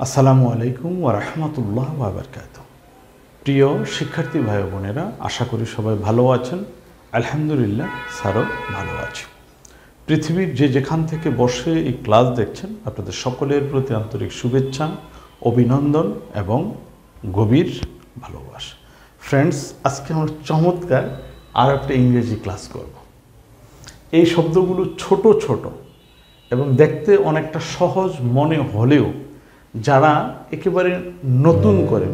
আসসালামু আলাইকুম ওয়া রাহমাতুল্লাহ ওয়া বারাকাতুহু। প্রিয় শিক্ষার্থী ভাই বোনেরা, আশা করি সবাই ভালো আছেন। আলহামদুলিল্লাহ, স্যারও ভালো আছে। পৃথিবীর যে যেখান থেকে বসে এই ক্লাস দেখছেন, আপনাদের সকলের প্রতি আন্তরিক শুভেচ্ছা, অভিনন্দন এবং গভীর ভালোবাসা। ফ্রেন্ডস, আজকে আমরা চমৎকার আর একটা ইংরেজি ক্লাস করব। এই শব্দগুলো ছোট ছোট এবং দেখতে অনেকটা সহজ মনে হলেও যারা একেবারে নতুন করে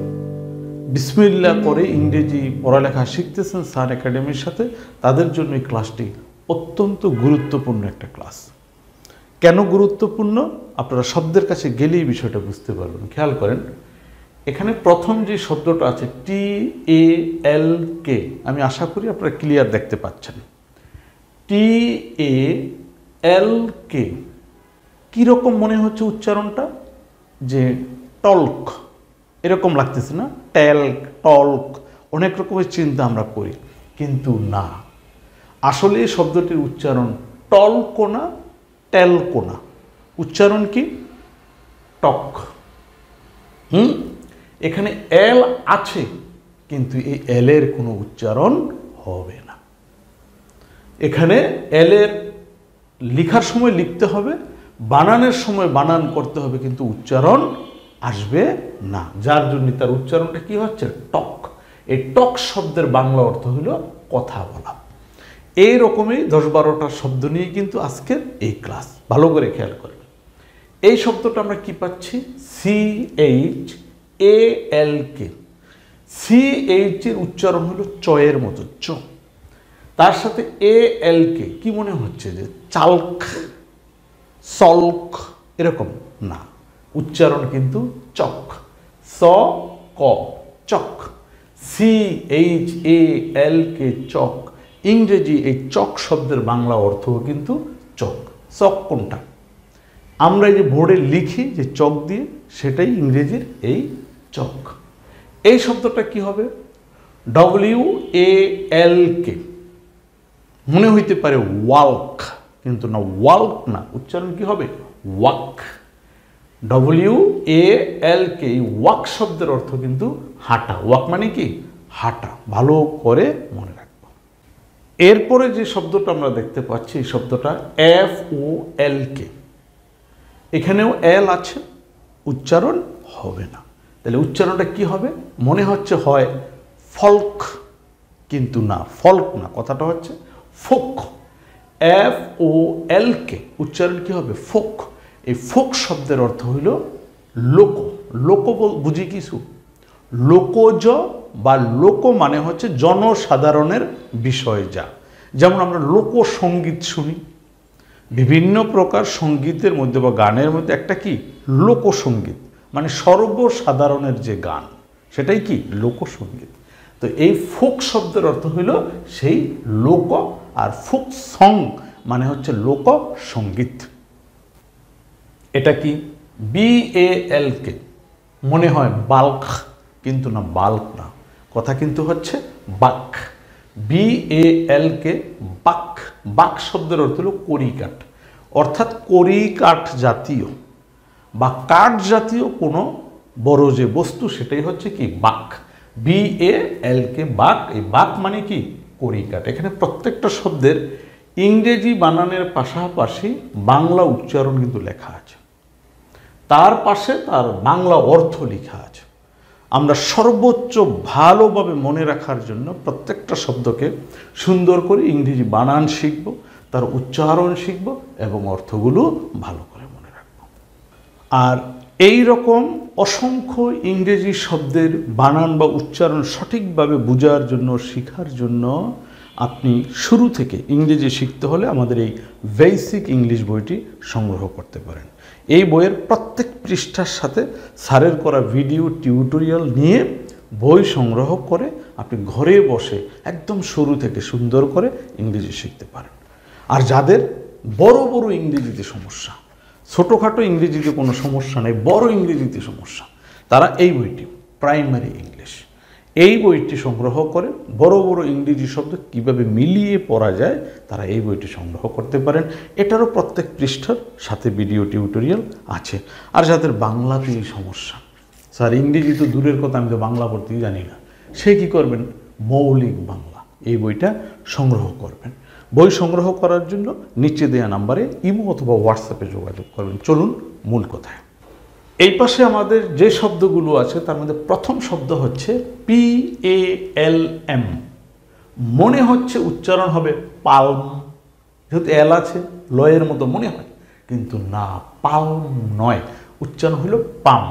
বিসমিল্লাহ করে ইংরেজি পড়ালেখা শিখতেছেন স্যার একাডেমির সাথে, তাদের জন্য এই ক্লাসটি অত্যন্ত গুরুত্বপূর্ণ একটা ক্লাস। কেন গুরুত্বপূর্ণ আপনারা শব্দের কাছে গেলেই বিষয়টা বুঝতে পারবেন। খেয়াল করেন, এখানে প্রথম যে শব্দটা আছে TALK, আমি আশা করি আপনারা ক্লিয়ার দেখতে পাচ্ছেন। TALK কীরকম মনে হচ্ছে উচ্চারণটা? যে টল্ক এরকম লাগতেছে না? ট্যাল্ক, টল্ক, অনেক রকমের চিন্তা আমরা করি, কিন্তু না, আসলে এই শব্দটির উচ্চারণ টল্কো না, ট্যালকো না। উচ্চারণ কি? টক। এখানে এল আছে, কিন্তু এই এলের কোনো উচ্চারণ হবে না। এখানে এলের লেখার সময় লিখতে হবে, বানানের সময় বানান করতে হবে, কিন্তু উচ্চারণ আসবে না। যার জন্য তার উচ্চারণটা কি হচ্ছে? টক। এই টক শব্দের বাংলা অর্থ হলো কথা বলা। এই রকমই 10-12টা শব্দ নিয়ে কিন্তু আজকের এই ক্লাস। ভালো করে খেয়াল করবেন। এই শব্দটা আমরা কি পাচ্ছি? CHALK। CH এর উচ্চারণ হলো চয়ের মতো, চ। তার সাথে ALK কি মনে হচ্ছে? যে চালক, সল্ক, এরকম না, উচ্চারণ কিন্তু চক, স ক, চক। CHALK, চক। ইংরেজি এই চক শব্দের বাংলা অর্থ কিন্তু চক। চক কোনটা? আমরা এই যে বোর্ডে লিখি যে চক দিয়ে, সেটাই ইংরেজির এই চক। এই শব্দটা কি হবে? WALK। মনে হইতে পারে ওয়াল্ক, কিন্তু না, ওয়াল্ক না, উচ্চারণ কি হবে? ওয়াক। WALK। এই ওয়াক শব্দের অর্থ কিন্তু হাঁটা। ওয়াক মানে কি? হাঁটা। ভালো করে মনে রাখবো। এরপরে যে শব্দটা আমরা দেখতে পাচ্ছি, এই শব্দটা FOLK। এখানেও এল আছে, উচ্চারণ হবে না। তাহলে উচ্চারণটা কি হবে? মনে হচ্ছে হয় ফল্ক, কিন্তু না, ফল্ক না, কথাটা হচ্ছে ফোক। FOLK, উচ্চারণ কি হবে? ফোক। এই ফোক শব্দের অর্থ হইল লোক। লোক বুঝি কিছু? লোকজ বা লোক মানে হচ্ছে জনসাধারণের বিষয় যা। যেমন আমরা লোকসঙ্গীত শুনি, বিভিন্ন প্রকার সঙ্গীতের মধ্যে বা গানের মধ্যে একটা কি? লোকসঙ্গীত, মানে সর্বসাধারণের যে গান, সেটাই কি? লোকসঙ্গীত। তো এই ফোক শব্দের অর্থ হইল সেই লোক, আর ফোক সং মানে হচ্ছে লোক সঙ্গীত। এটা কি? BALK। মনে হয় বাল্ক, কিন্তু না, বাল্ক না, কথা কিন্তু হচ্ছে বাক। BALK, বাক। বাক শব্দের অর্থ হলো কড়িকাঠ, অর্থাৎ কড়িকাঠ জাতীয় বা কাঠ জাতীয় কোনো বড় যে বস্তু, সেটাই হচ্ছে কি? বাক। BALK, বাক। এই বাক মানে কি? কড়িকাঠ। এখানে প্রত্যেকটা শব্দের ইংরেজি বানানের পাশাপাশি বাংলা উচ্চারণ কিন্তু লেখা আছে, তার পাশে তার বাংলা অর্থ লেখা আছে। আমরা সর্বোচ্চ ভালোভাবে মনে রাখার জন্য প্রত্যেকটা শব্দকে সুন্দর করে ইংরেজি বানান শিখব, তার উচ্চারণ শিখব এবং অর্থগুলো ভালো করে মনে রাখব। আর এই রকম অসংখ্য ইংরেজি শব্দের বানান বা উচ্চারণ সঠিকভাবে বোঝার জন্য, শেখার জন্য আপনি শুরু থেকে ইংরেজি শিখতে হলে আমাদের এই বেসিক ইংলিশ বইটি সংগ্রহ করতে পারেন। এই বইয়ের প্রত্যেক পৃষ্ঠার সাথে স্যারের করা ভিডিও টিউটোরিয়াল নিয়ে বই সংগ্রহ করে আপনি ঘরে বসে একদম শুরু থেকে সুন্দর করে ইংরেজি শিখতে পারেন। আর যাদের বড় বড় ইংরেজিতে সমস্যা, ছোটোখাটো ইংরেজিতে কোনো সমস্যা নেই, বড় ইংরেজিতে সমস্যা, তারা এই বইটি প্রাইমারি ইংলিশ, এই বইটি সংগ্রহ করে বড় বড় ইংরেজি শব্দ কিভাবে মিলিয়ে পড়া যায় তারা এই বইটি সংগ্রহ করতে পারেন। এটারও প্রত্যেক পৃষ্ঠার সাথে ভিডিও টিউটোরিয়াল আছে। আর যাদের বাংলাতেই সমস্যা, স্যার ইংরেজি তো দূরের কথা, আমি তো বাংলা পড়তেই জানি না, সে কী করবেন? মৌলিক বাংলা এই বইটা সংগ্রহ করবেন। বই সংগ্রহ করার জন্য নিচে দেওয়া নাম্বারে ইমো অথবা হোয়াটসঅ্যাপে যোগাযোগ করবেন। চলুন মূল কথায়। এই পাশে আমাদের যে শব্দগুলো আছে তার মধ্যে প্রথম শব্দ হচ্ছে PALM। মনে হচ্ছে উচ্চারণ হবে পালম, যেহেতু এল আছে লয়ের মতো মনে হয়, কিন্তু না, পালম নয়, উচ্চারণ হলো পাম।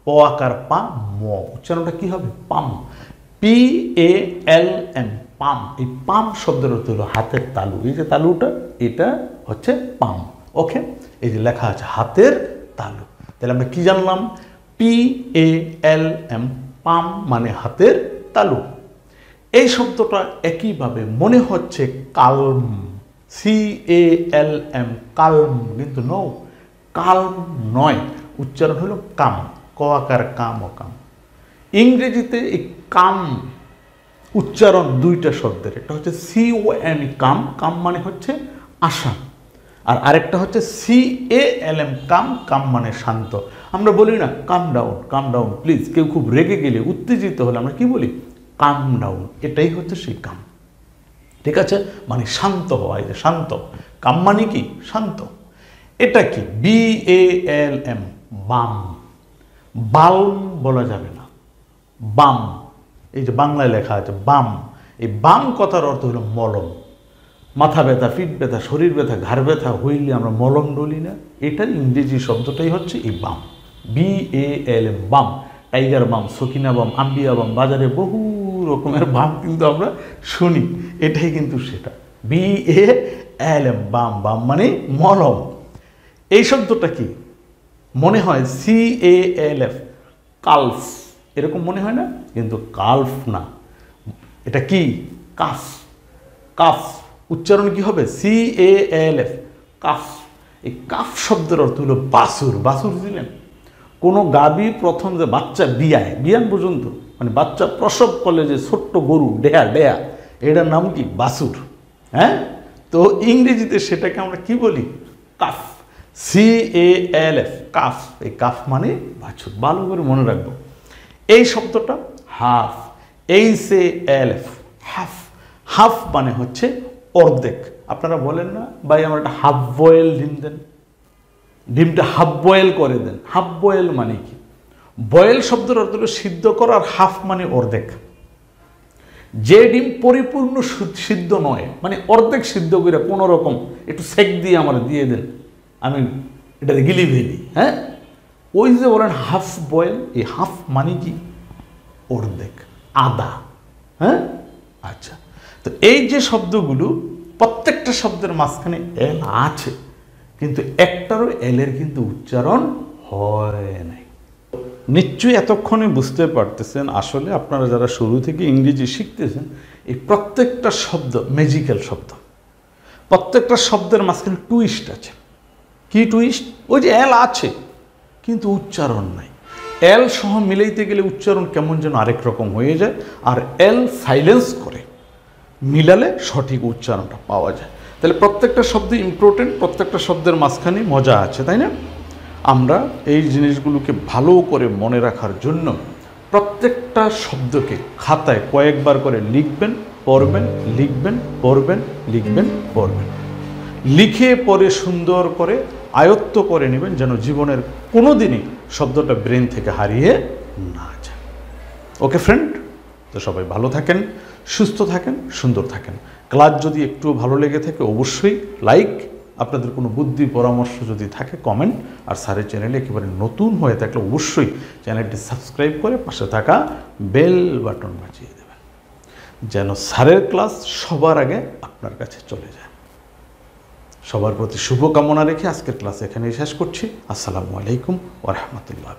প আকার পা, ম, উচ্চারণটা কি হবে? পাম। PALM, পাম। এই পাম শব্দের অর্থ হলো হাতের তালু। এই যে তালুটা, এটা হচ্ছে পাম। ওকে, এই যে লেখা আছে হাতের তালু। তাহলে আমরা কি জানলাম? PALM, পাম মানে হাতের তালু। এই শব্দটা একইভাবে মনে হচ্ছে কালম, CALM, কালম, কিন্তু নো, কালম নয়, উচ্চারণ হলো কাম, ক আকার কাম ও কাম। ইংরেজিতে এই কাম উচ্চারণ দুইটা শব্দের, একটা হচ্ছে COM, কাম, কাম মানে হচ্ছে আশা, আর আরেকটা হচ্ছে CALM, কাম, কাম মানে শান্ত। আমরা বলি না কাম ডাউন প্লিজ, কেউ খুব রেগে গেলে, উত্তেজিত হলে আমরা কি বলি? কাম ডাউন। এটাই হচ্ছে সেই কাম, ঠিক আছে, মানে শান্ত হওয়া। এই যে শান্ত, কাম মানে কি? শান্ত। এটা কি? BALM, বাম। বালম বলা যাবে না, বাম। এই যে বাংলায় লেখা আছে বাম, এই বাম কথার অর্থ হলো মলম। মাথা ব্যথা, পিঠ ব্যথা, শরীর ব্যথা, ঘাড় ব্যথা হইলে আমরা মলম ডলি না, এটার ইংরেজি শব্দটাই হচ্ছে এই বাম, BALM, বাম। টাইগার বাম, সকিনা বাম, আম্বিয়া বাম, বাজারে বহু রকমের বাম কিন্তু আমরা শুনি, এটাই কিন্তু সেটা, BALM, বাম। বাম মানে মলম। এই শব্দটা কি? মনে হয় CALF, কালফ, এরকম মনে হয় না? কিন্তু কালফ না, এটা কি? কাফ। কাফ উচ্চারণ কি হবে? CALF, calf. এই কাফ শব্দের অর্থ হলো বাছুর। বাছুর দিলেন, কোনো গাভী প্রথম যে বাচ্চা বিয়ান পর্যন্ত, মানে বাচ্চা প্রসব করলে যে ছোট্ট গরু, ডেয়া, এটার নাম কি? বাছুর। হ্যাঁ, তো ইংরেজিতে সেটাকে আমরা কি বলি? Calf, CALF, calf. এই কাফ মানে বাছুর, ভালো করে মনে রাখবো। এই শব্দটা হাফ, HALF, হাফ। হাফ মানে হচ্ছে অর্ধেক। আপনারা বলেন না ভাই আমার একটা হাফ বয়েল ডিম দেন, ডিমটা হাফ বয়েল করে দেন। হাফ বয়েল মানে কি? বয়েল শব্দের অর্থ হলো সিদ্ধ করা, আর হাফ মানে অর্ধেক। যে ডিম পরিপূর্ণ সিদ্ধ নয়, মানে অর্ধেক সিদ্ধ করে কোনো রকম একটু সেক দিয়ে আমার দিয়ে দেন, আমি এটা গিলি ফেলি, হ্যাঁ, ওই যে বলেন হাফ বয়েল, এই হাফ মানে কি? অর্ধেক, আধা। হ্যাঁ, আচ্ছা, তো এই যে শব্দগুলো, প্রত্যেকটা শব্দের মাঝখানে এল আছে, কিন্তু একটারও এলের কিন্তু উচ্চারণ হয় নাই। নিশ্চয়ই এতক্ষণে বুঝতে পারতেছেন আসলে আপনারা যারা শুরু থেকে ইংরেজি শিখতেছেন, এই প্রত্যেকটা শব্দ ম্যাজিক্যাল শব্দ। প্রত্যেকটা শব্দের মাঝখানে টুইস্ট আছে। কি টুইস্ট? ওই যে এল আছে কিন্তু উচ্চারণ নাই। এল সহ মিলাইতে গেলে উচ্চারণ কেমন যেন আরেক রকম হয়ে যায়, আর এল সাইলেন্স করে মিলালে সঠিক উচ্চারণটা পাওয়া যায়। তাহলে প্রত্যেকটা শব্দ ইম্পর্টেন্ট, প্রত্যেকটা শব্দের মাঝখানে মজা আছে, তাই না? আমরা এই জিনিসগুলোকে ভালো করে মনে রাখার জন্য প্রত্যেকটা শব্দকে খাতায় কয়েকবার করে লিখবেন, পড়বেন, লিখবেন, পড়বেন, লিখবেন, পড়বেন। লিখে পড়ে সুন্দর করে আয়ত্ত করে নেবেন, যেন জীবনের কোনো দিনই শব্দটা ব্রেন থেকে হারিয়ে না যায়। ওকে ফ্রেন্ড, তো সবাই ভালো থাকেন, সুস্থ থাকেন, সুন্দর থাকেন। ক্লাস যদি একটু ভালো লেগে থাকে অবশ্যই লাইক, আপনাদের কোনো বুদ্ধি পরামর্শ যদি থাকে কমেন্ট, আর স্যারের চ্যানেলে একেবারে নতুন হয়ে থাকলে অবশ্যই চ্যানেলটি সাবস্ক্রাইব করে পাশে থাকা বেল বাটন বাজিয়ে দেবেন, যেন স্যারের ক্লাস সবার আগে আপনার কাছে চলে যায়। সবার প্রতি শুভকামনা রেখে আজকের ক্লাস এখানেই শেষ করছি। আসসালামু আলাইকুম ওয়া রাহমাতুল্লাহ।